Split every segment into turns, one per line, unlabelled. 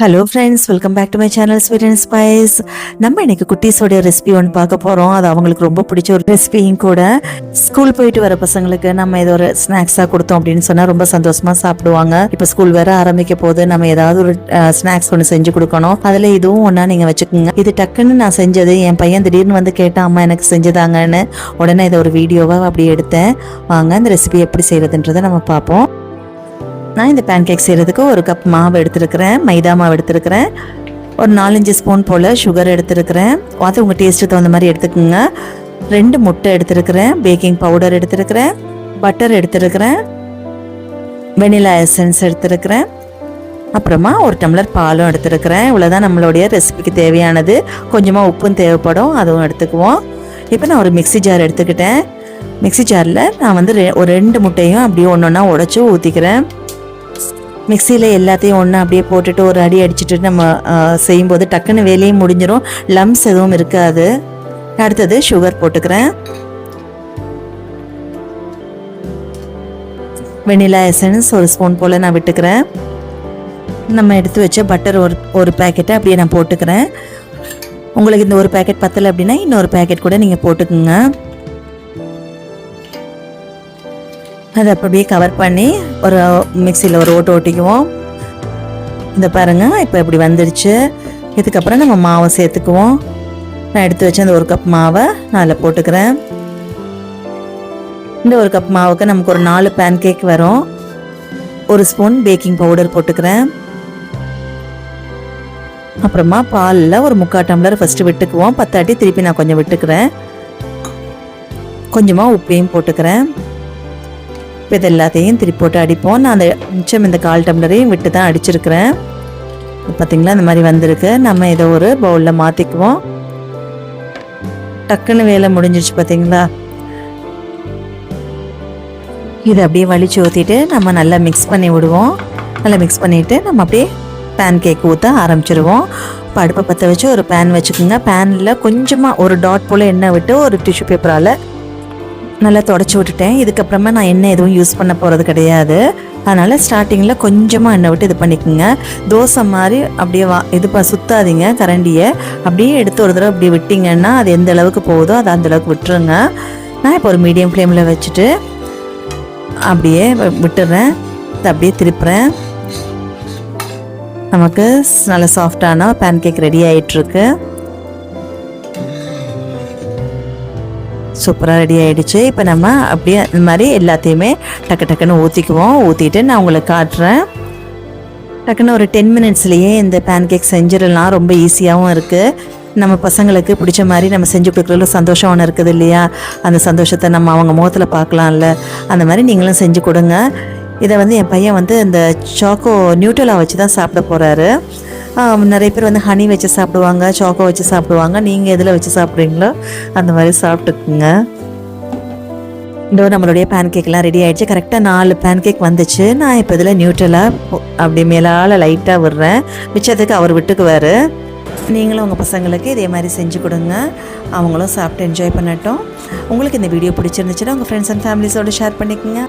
Hello friends, welcome back to my channel sweet and spice. நம்ம இன்னைக்கு குட்டீஸோடைய recipe ஒன்று பார்க்க போகிறோம். அது அவங்களுக்கு ரொம்ப பிடிச்ச ஒரு ரெசிபியும் கூட. ஸ்கூல் போயிட்டு வர பசங்களுக்கு நம்ம ஏதோ ஒரு ஸ்நாக்ஸாக கொடுத்தோம் அப்படின்னு சொன்னால் ரொம்ப சந்தோஷமாக சாப்பிடுவாங்க. இப்போ ஸ்கூல் வேற ஆரம்பிக்க போது நம்ம ஏதாவது ஒரு ஸ்நாக்ஸ் ஒன்று செஞ்சு கொடுக்கணும். அதில் இதுவும் ஒன்றா நீங்கள் வச்சுக்கோங்க. இது டக்குன்னு நான் செஞ்சது, என் பையன் திடீர்னு வந்து கேட்டால் அம்மா எனக்கு செஞ்சுதாங்கன்னு உடனே இதை ஒரு வீடியோவாக அப்படி எடுத்தேன். வாங்க இந்த ரெசிபி எப்படி செய்கிறதுன்றதை நம்ம பார்ப்போம். நான் இந்த பேன் கேக் செய்கிறதுக்கு ஒரு கப் மாவு எடுத்துருக்கிறேன், மைதா மாவு எடுத்துருக்கிறேன். ஒரு 4-5 ஸ்பூன் போல் சுகர் எடுத்துருக்கிறேன். அது உங்கள் டேஸ்ட்டுக்கு தகுந்த மாதிரி எடுத்துக்கோங்க. 2 முட்டை எடுத்துருக்கிறேன், பேக்கிங் பவுடர் எடுத்துருக்கிறேன், பட்டர் எடுத்துருக்கிறேன், வெனிலா எசன்ஸ் எடுத்துருக்கிறேன், அப்புறமா ஒரு டம்ளர் பாலும் எடுத்துருக்கிறேன். இவ்வளோதான் நம்மளுடைய ரெசிபிக்கு தேவையானது. கொஞ்சமாக உப்பும் தேவைப்படும், அதுவும் எடுத்துக்குவோம். இப்போ நான் ஒரு மிக்சி ஜார் எடுத்துக்கிட்டேன். மிக்சி ஜாரில் நான் வந்து ஒரு 2 முட்டையும் அப்படியே ஒன்று ஒன்றா உடச்சி ஊற்றிக்கிறேன். மிக்சியில் எல்லாத்தையும் ஒன்று அப்படியே போட்டுட்டு ஒரு அடி அடிச்சுட்டு நம்ம செய்யும்போது டக்குன்னு வேலையும் முடிஞ்சிடும், லம்ஸ் எதுவும் இருக்காது. அடுத்தது சுகர் போட்டுக்கிறேன், வெனிலா எசன்ஸ் ஒரு ஸ்பூன் போல் நான் விட்டுக்கிறேன். நம்ம எடுத்து வச்ச பட்டர் ஒரு பேக்கெட்டை அப்படியே நான் போட்டுக்கிறேன். உங்களுக்கு இந்த ஒரு பேக்கெட் பத்தலை அப்படின்னா இன்னொரு பேக்கெட் கூட நீங்கள் போட்டுக்குங்க. அதை அப்படியே கவர் பண்ணி ஒரு மிக்சியில் ஒரு ஓட்டிக்குவோம். இந்த பாருங்கள், இப்போ இப்படி வந்துடுச்சு. இதுக்கப்புறம் நம்ம மாவை சேர்த்துக்குவோம். நான் எடுத்து வச்ச அந்த ஒரு கப் மாவை நான் அதில் போட்டுக்கிறேன். இந்த ஒரு கப் மாவுக்கு நமக்கு ஒரு 4 பேன் கேக் வரும். ஒரு ஸ்பூன் பேக்கிங் பவுடர் போட்டுக்கிறேன். அப்புறமா பாலில் ஒரு 3/4 டம்ளர் ஃபஸ்ட்டு விட்டுக்குவோம். 10 திருப்பி நான் கொஞ்சம் விட்டுக்கிறேன். கொஞ்சமாக உப்பையும் போட்டுக்கிறேன். இப்போ இது எல்லாத்தையும் திருப்பி போட்டு அடிப்போம். நான் அந்த மிச்சம் இந்த 1/4 டம்ளரையும் விட்டு தான் அடிச்சிருக்கிறேன். பார்த்திங்களா, இந்த மாதிரி வந்திருக்கு. நம்ம இதை ஒரு பவுலில் மாற்றிக்குவோம். டக்குன்னு வேலை முடிஞ்சிருச்சு பார்த்திங்களா. இதை அப்படியே வலிச்சு ஊற்றிட்டு நம்ம நல்லா மிக்ஸ் பண்ணி விடுவோம். நல்லா மிக்ஸ் பண்ணிவிட்டு நம்ம அப்படியே பேன் கேக் ஊற்ற ஆரம்பிச்சிருவோம். இப்போ அடுப்பை பற்ற வச்சு ஒரு பேன் வச்சுக்கோங்க. பேனில் கொஞ்சமாக ஒரு டாட் போல் எண்ணெய் விட்டு ஒரு டிஷ்யூ பேப்பரால் நல்லா தொடச்சி விட்டுட்டேன். இதுக்கப்புறமா நான் எண்ணெய் எதுவும் யூஸ் பண்ண போகிறது கிடையாது. அதனால் ஸ்டார்டிங்கில் கொஞ்சமாக எண்ணெய் விட்டு இது பண்ணிக்கோங்க. தோசை மாதிரி அப்படியே இது சுற்றாதீங்க கரண்டியை. அப்படியே எடுத்து ஒரு தடவை அப்படி விட்டிங்கன்னா அது எந்த அளவுக்கு போகுதோ அது அந்தளவுக்கு விட்டுருங்க. நான் இப்போ ஒரு மீடியம் ஃப்ளேமில் வச்சுட்டு அப்படியே விட்டுறேன். இதை அப்படியே திருப்புறேன். நமக்கு நல்ல சாஃப்டான பேன் கேக் ரெடி ஆகிட்டுருக்கு. சூப்பராக ரெடி ஆகிடுச்சு. இப்போ நம்ம அப்படியே இந்த மாதிரி எல்லாத்தையுமே டக்குன்னு ஊற்றிக்குவோம். ஊற்றிட்டு நான் உங்களுக்கு காட்டுறேன். டக்குன்னு ஒரு 10 மினிட்ஸ்லேயே இந்த பேன் கேக் செஞ்சிடலாம். ரொம்ப ஈஸியாகவும் இருக்குது. நம்ம பசங்களுக்கு பிடிச்ச மாதிரி நம்ம செஞ்சு கொடுக்குறதுல சந்தோஷம் ஒன்று இருக்குது இல்லையா? அந்த சந்தோஷத்தை நம்ம அவங்க முகத்தில் பார்க்கலாம்ல. அந்த மாதிரி நீங்களும் செஞ்சு கொடுங்க. இதை வந்து என் பையன் வந்து இந்த சாக்கோ நியூட்ரலா வச்சு தான் சாப்பிட போகிறாரு. நிறைய பேர் வந்து ஹனி வச்சு சாப்பிடுவாங்க, சாக்கோ வச்சு சாப்பிடுவாங்க. நீங்கள் எதில் வச்சு சாப்பிட்றீங்களோ அந்த மாதிரி சாப்பிட்டுக்குங்க. நம்மளுடைய பேன் கேக்லாம் ரெடி ஆகிடுச்சு. கரெக்டாக 4 பேன் கேக் வந்துச்சு. நான் இப்போ இதில் நியூட்ரலாக அப்படி மேலால் லைட்டாக விடுறேன். மிச்சத்துக்கு அவர் விட்டுக்குவார். நீங்களும் உங்கள் பசங்களுக்கு இதே மாதிரி செஞ்சு கொடுங்க. அவங்களும் சாப்பிட்டு என்ஜாய் பண்ணட்டும். உங்களுக்கு இந்த வீடியோ பிடிச்சிருந்துச்சுன்னா உங்கள் ஃப்ரெண்ட்ஸ் அண்ட் ஃபேமிலிஸோடு ஷேர் பண்ணிக்கோங்க.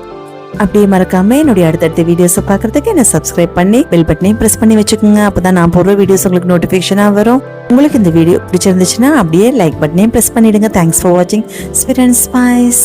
அப்படியே மறக்காமல் என்னுடைய அடுத்தடுத்த வீடியோஸை பார்க்குறதுக்கு என்ன சப்ஸ்கிரைப் பண்ணி பெல் பட்டனையும் ப்ரெஸ் பண்ணி வச்சுக்கோங்க. அப்போ தான் நான் போடுற வீடியோஸ் உங்களுக்கு நோட்டிஃபிகேஷனாக வரும். உங்களுக்கு இந்த வீடியோ பிடிச்சிருந்துச்சுன்னா அப்படியே லைக் பட்டனையும் ப்ரெஸ் பண்ணிவிடுங்க. தேங்க்ஸ் ஃபார் வாட்சிங் ஸ்வீட் அண்ட் ஸ்பைஸ்.